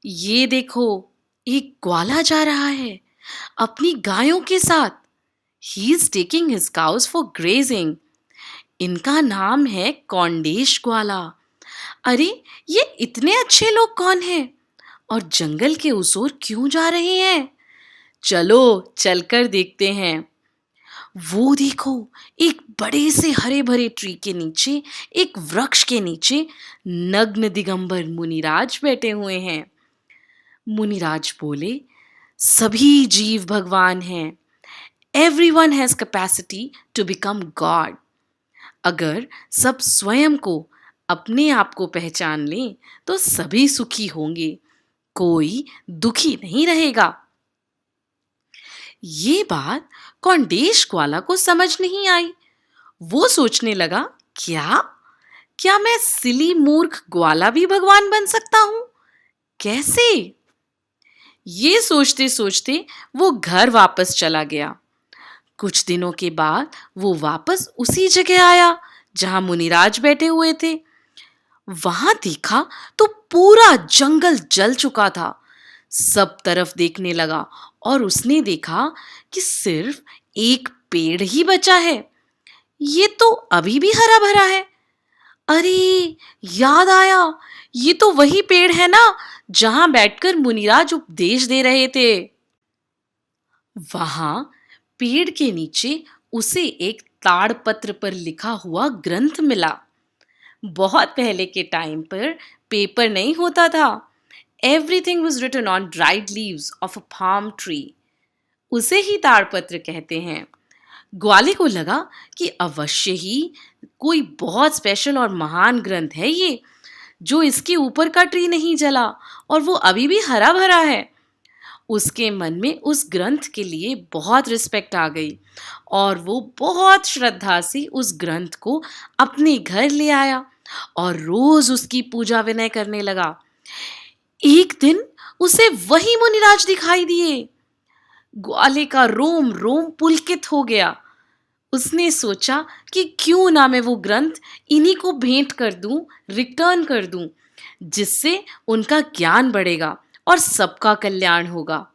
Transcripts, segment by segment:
ये देखो, एक ग्वाला जा रहा है अपनी गायों के साथ। He is taking his cows for grazing. इनका नाम है कौंडेश ग्वाला। अरे, ये इतने अच्छे लोग कौन हैं और जंगल के उस ओर क्यों जा रहे हैं? चलो चलकर देखते हैं। वो देखो, एक बड़े से हरे भरे ट्री के नीचे, एक वृक्ष के नीचे नग्न दिगंबर मुनिराज बैठे हुए हैं। मुनिराज बोले, सभी जीव भगवान हैं। Everyone has capacity to become God. अगर सब स्वयं को, अपने आप को पहचान लें तो सभी सुखी होंगे, कोई दुखी नहीं रहेगा। ये बात कौंडेश ग्वाला को समझ नहीं आई। वो सोचने लगा, क्या क्या मैं सिली मूर्ख ग्वाला भी भगवान बन सकता हूं? कैसे? ये सोचते सोचते वो घर वापस चला गया। कुछ दिनों के बाद वो वापस उसी जगह आया जहां मुनिराज बैठे हुए थे। वहां देखा तो पूरा जंगल जल चुका था। सब तरफ देखने लगा और उसने देखा कि सिर्फ एक पेड़ ही बचा है। ये तो अभी भी हरा भरा है। अरे, याद आया, ये तो वही पेड़ है ना जहां बैठकर मुनिराज उपदेश दे रहे थे। वहां पेड़ के नीचे उसे एक ताड़पत्र पर लिखा हुआ ग्रंथ मिला। बहुत पहले के टाइम पर पेपर नहीं होता था। Everything was written on dried leaves of a palm tree. उसे ही ताड़पत्र कहते हैं। ग्वाले को लगा कि अवश्य ही कोई बहुत स्पेशल और महान ग्रंथ है ये, जो इसके ऊपर का ट्री नहीं जला और वो अभी भी हरा भरा है। उसके मन में उस ग्रंथ के लिए बहुत रिस्पेक्ट आ गई और वो बहुत श्रद्धा से उस ग्रंथ को अपने घर ले आया और रोज उसकी पूजा विनय करने लगा। एक दिन उसे वही मुनिराज दिखाई दिए। ग्वाले का रोम रोम पुलकित हो गया। उसने सोचा कि क्यों ना मैं वो ग्रंथ इन्हीं को भेंट कर दूं, रिटर्न कर दूं, जिससे उनका ज्ञान बढ़ेगा और सबका कल्याण होगा।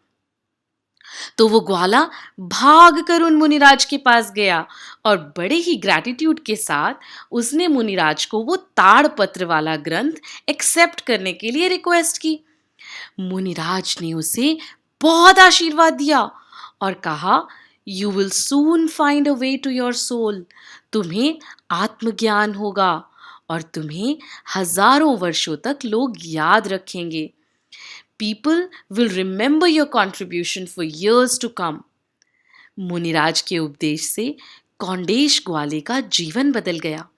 तो वो ग्वाला भाग कर उन मुनिराज के पास गया और बड़े ही ग्रैटिट्यूड के साथ उसने मुनिराज को वो ताड़पत्र वाला ग्रंथ एक्सेप्ट करने के लिए रिक्वेस्ट की। मुनिराज ने उसे बहुत आशीर्वाद दिया और कहा, you will soon find a way to your soul. तुम्हें आत्मज्ञान होगा और तुम्हें हजारों वर्षों तक लोग याद रखेंगे। People will remember your contribution for years to come. मुनिराज के उपदेश से कौंडेश ग्वाले का जीवन बदल गया।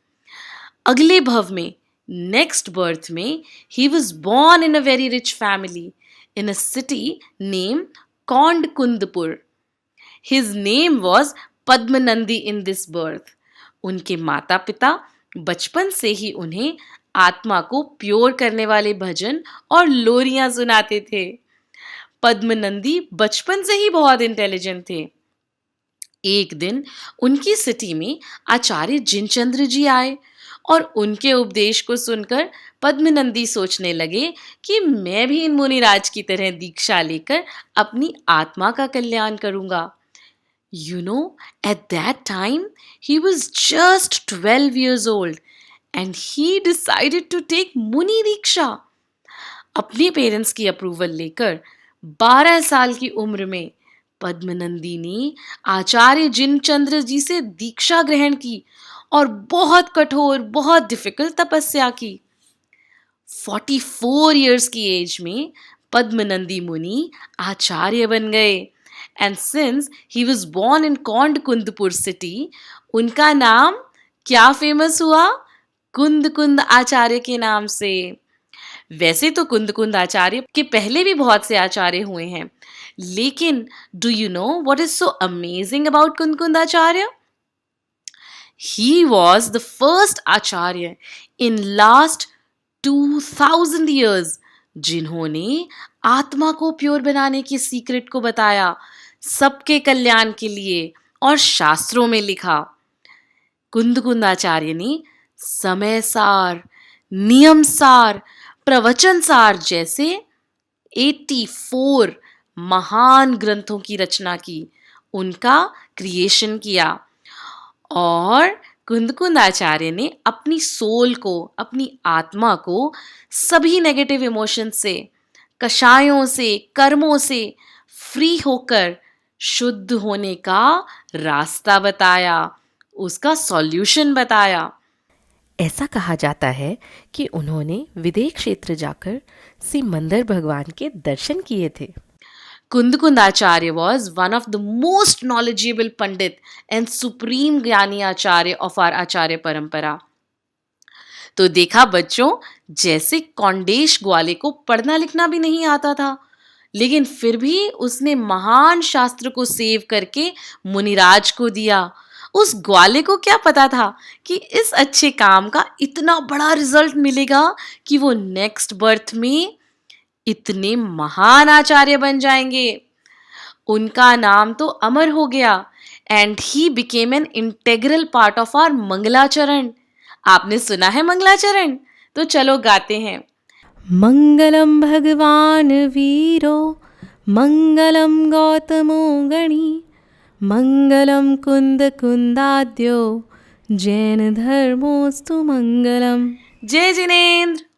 अगले भव में, नेक्स्ट बर्थ में, he was born in a very rich family in a city named कौंडकुंदपुर. His name was Padmanandi in this birth. उनके माता पिता बचपन से ही उन्हें आत्मा को प्योर करने वाले भजन और लोरियां सुनाते थे। पद्मनंदी बचपन से ही बहुत इंटेलिजेंट थे। एक दिन उनकी सिटी में आचार्य जिनचंद्र जी आए और उनके उपदेश को सुनकर पद्मनंदी सोचने लगे कि मैं भी इन मुनिराज की तरह दीक्षा लेकर अपनी आत्मा का कल्याण करूंगा। You know, at that time, he was just 12 years old and he decided to take Muni Diksha. अपने पेरेंट्स की अप्रूवल लेकर 12 साल की उम्र में पद्मनंदी ने आचार्य जिनचंद्र जी से दीक्षा ग्रहण की और बहुत कठोर, बहुत डिफिकल्ट तपस्या की। 44 इयर्स की एज में पद्मनंदी मुनि आचार्य बन गए। And since he was born in Kaundkundpur city, उनका नाम क्या फेमस हुआ? कुंद कुंद आचार्य के नाम से। वैसे तो कुंद कुंद आचार्य के पहले भी बहुत से आचार्य हुए हैं, लेकिन do you know what is so amazing about कुंद कुंद आचार्य? He was the first Acharya in last 2000 years जिन्होंने आत्मा को प्योर बनाने की सीक्रेट को बताया, सबके कल्याण के लिए, और शास्त्रों में लिखा। कुंद कुंद आचार्य ने समय सार, नियम सार, प्रवचन सार जैसे 84 महान ग्रंथों की रचना की, उनका क्रिएशन किया। और कुंदकुंद आचार्य ने अपनी सोल को, अपनी आत्मा को सभी नेगेटिव इमोशंस से, कषायों से, कर्मों से फ्री होकर शुद्ध होने का रास्ता बताया, उसका सॉल्यूशन बताया। ऐसा कहा जाता है कि उन्होंने विदेह क्षेत्र जाकर सिमंदर भगवान के दर्शन किए थे। कुंदकुंद आचार्य was one of the most knowledgeable Pandit and supreme ज्ञानी आचार्य of our आचार्य परंपरा। तो देखा बच्चों, जैसे कौंडेश ग्वाले को पढ़ना लिखना भी नहीं आता था, लेकिन फिर भी उसने महान शास्त्र को सेव करके मुनिराज को दिया। उस ग्वाले को क्या पता था कि इस अच्छे काम का इतना बड़ा रिजल्ट मिलेगा कि वो नेक्स्ट बर्थ में इतने महान आचार्य बन जाएंगे। उनका नाम तो अमर हो गया and he became an integral part of our मंगलाचरण। आपने सुना है मंगलाचरण? तो चलो गाते हैं। मंगलम भगवान वीरो मंगलम गौतमो गणी मंगलम कुंद कुंदाद्यो जैन धर्मोस्तु मंगलम। जय जिनेन्द्र।